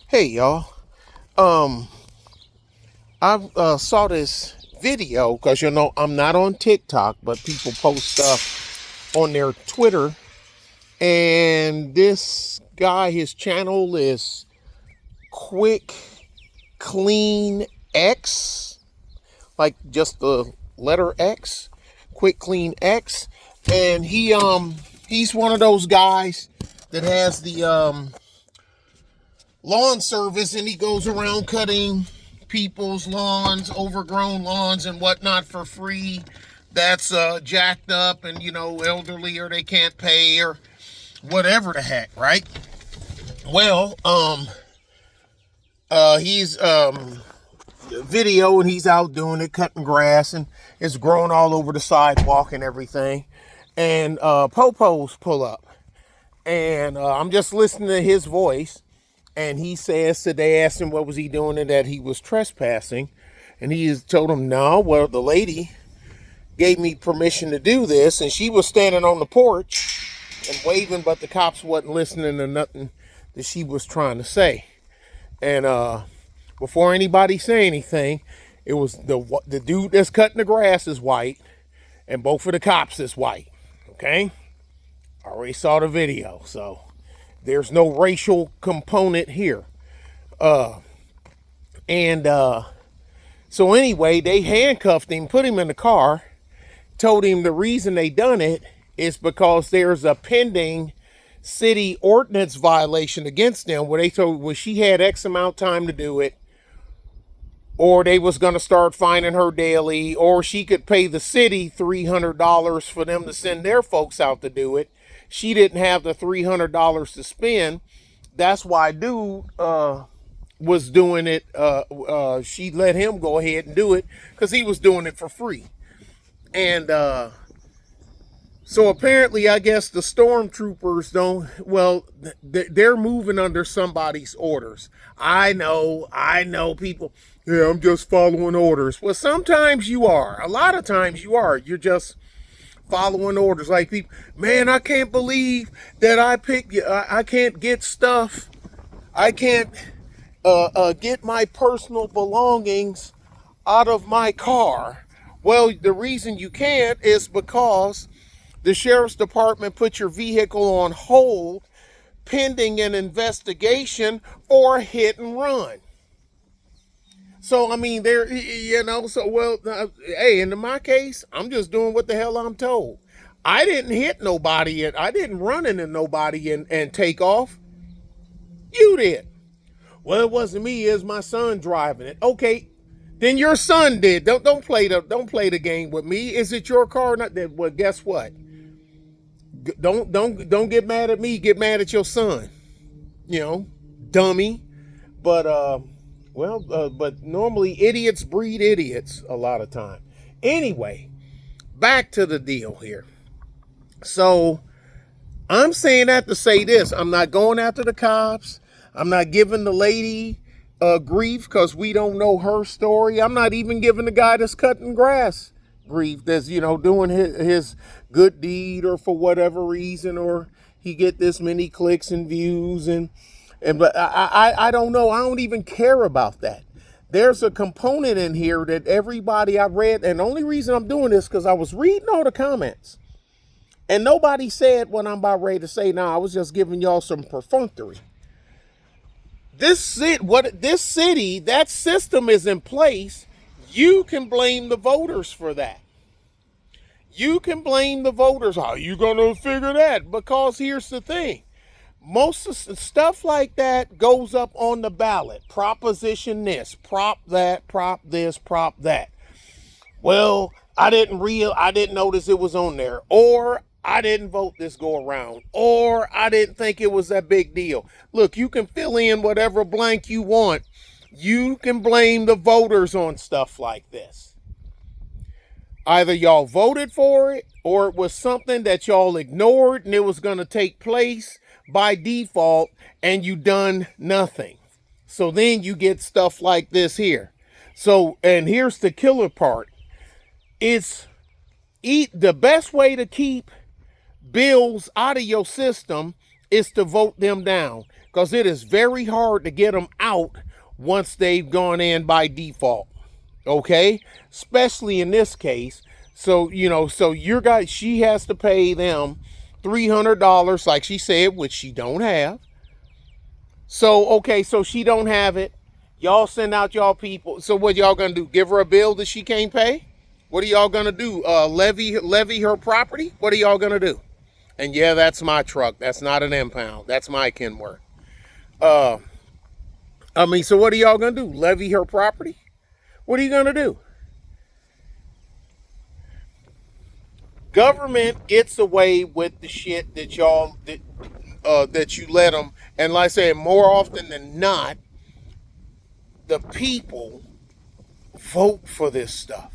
Hey y'all. Um, I saw this video because I'm not on TikTok, but people post stuff on their Twitter, and this guy, his channel is Quick Clean X, like just the letter X, Quick Clean X, and he's one of those guys that has the lawn service, and he goes around cutting people's lawns, overgrown lawns and whatnot for free. That's jacked up and elderly, or they can't pay, or whatever the heck, right? Well, he's video, and he's out doing it, cutting grass, and it's growing all over the sidewalk and everything. And popos pull up, and I'm just listening to his voice. And he says that they asked him what was he doing and that he was trespassing. And he told them, no, well, the lady gave me permission to do this. And she was standing on the porch and waving, but the cops wasn't listening to nothing that she was trying to say. And before anybody say anything, it was the dude that's cutting the grass is white, and both of the cops is white. Okay? I already saw the video, so there's no racial component here. So anyway, they handcuffed him, put him in the car, told him the reason they done it is because there's a pending city ordinance violation against them, where they told she had X amount of time to do it, or they was going to start fining her daily, or she could pay the city $300 for them to send their folks out to do it. She didn't have the $300 to spend. That's why dude was doing it. She let him go ahead and do it because he was doing it for free. And so apparently, I guess the stormtroopers they're moving under somebody's orders. I know people, yeah, I'm just following orders. Well, sometimes you are. A lot of times you are. You're just following orders. Like people, man, I can't believe that I can't get stuff. I can't get my personal belongings out of my car. Well, the reason you can't is because the sheriff's department put your vehicle on hold pending an investigation for a hit and run. So, I mean, hey, in my case, I'm just doing what the hell I'm told. I didn't hit nobody, and I didn't run into nobody and take off. You did. Well, it wasn't me, it was my son driving it. Okay, then your son did. Don't play the game with me. Is it your car? Not that. Well, guess what? Don't get mad at me, get mad at your son. Dummy. But but normally idiots breed idiots a lot of time. Anyway, back to the deal here. So I'm saying that to say this. I'm not going after the cops. I'm not giving the lady grief because we don't know her story. I'm not even giving the guy that's cutting grass grief, that's doing his good deed, or for whatever reason, or he get this many clicks and views, but I don't know. I don't even care about that. There's a component in here that everybody I read, and the only reason I'm doing this because I was reading all the comments, and nobody said what I'm about ready to say now. I was just giving y'all some perfunctory. This city, that system is in place. You can blame the voters for that. You can blame the voters. How are you going to figure that? Because here's the thing. Most of stuff like that goes up on the ballot. Proposition this, prop that, prop this, prop that. Well, I didn't notice it was on there. Or I didn't vote this go around. Or I didn't think it was that big deal. Look, you can fill in whatever blank you want. You can blame the voters on stuff like this. Either y'all voted for it, or it was something that y'all ignored and it was going to take place by default and you done nothing. So then you get stuff like this here. So, and here's the killer part. The best way to keep bills out of your system is to vote them down. because it is very hard to get them out once they've gone in by default. Okay, especially in this case. So so your guy, she has to pay them $300, like she said, which she don't have. So okay, so she don't have it. Y'all send out y'all people. So what y'all gonna do? Give her a bill that she can't pay? What are y'all gonna do? Levy her property? What are y'all gonna do? And yeah, that's my truck. That's not an impound. That's my Kenworth. So what are y'all gonna do? Levy her property? What are you gonna do? Government gets away with the shit that y'all that you let them. And like I said, more often than not, the people vote for this stuff.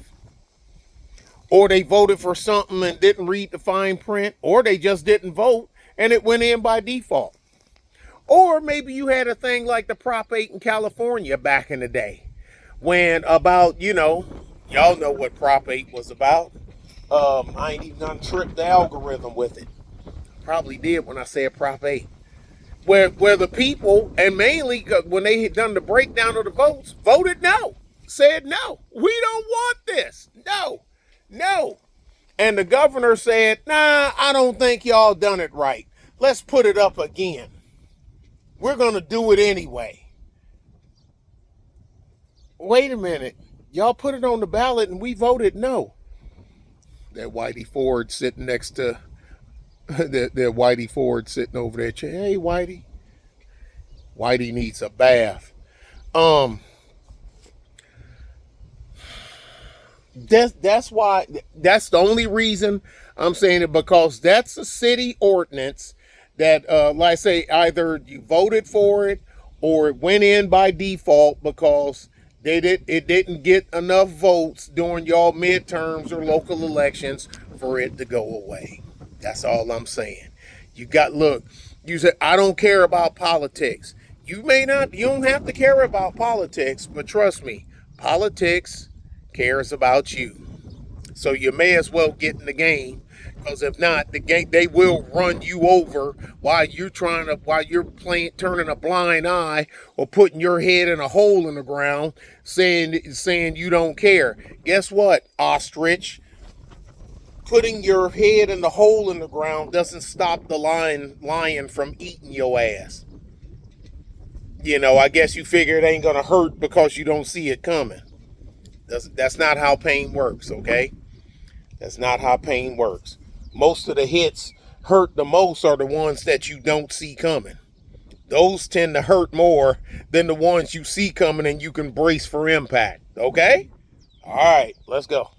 Or they voted for something and didn't read the fine print, or they just didn't vote and it went in by default. Or maybe you had a thing like the Prop 8 in California back in the day, when about, y'all know what Prop 8 was about. I ain't even gonna trip the algorithm with it. Probably did when I said Prop 8. Where the people, and mainly when they had done the breakdown of the votes, voted no. Said no. We don't want this. No. And the governor said, nah, I don't think y'all done it right. Let's put it up again. We're going to do it anyway. Wait a minute. Y'all put it on the ballot and we voted no. That Whitey Ford sitting next to, that Whitey Ford sitting over there. Hey, Whitey. Whitey needs a bath. That's why, that's the only reason I'm saying it, because that's a city ordinance that, like I say, either you voted for it or it went in by default because it didn't get enough votes during y'all midterms or local elections for it to go away. That's all I'm saying. You said, I don't care about politics. You don't have to care about politics, but trust me, politics cares about you. So you may as well get in the game, because if not, they will run you over while you're turning a blind eye or putting your head in a hole in the ground, saying you don't care. Guess what, ostrich? Putting your head in the hole in the ground doesn't stop the lion from eating your ass. I guess you figure it ain't gonna hurt because you don't see it coming. That's not how pain works, okay? That's not how pain works. Most of the hits hurt the most are the ones that you don't see coming. Those tend to hurt more than the ones you see coming and you can brace for impact, okay? All right, let's go.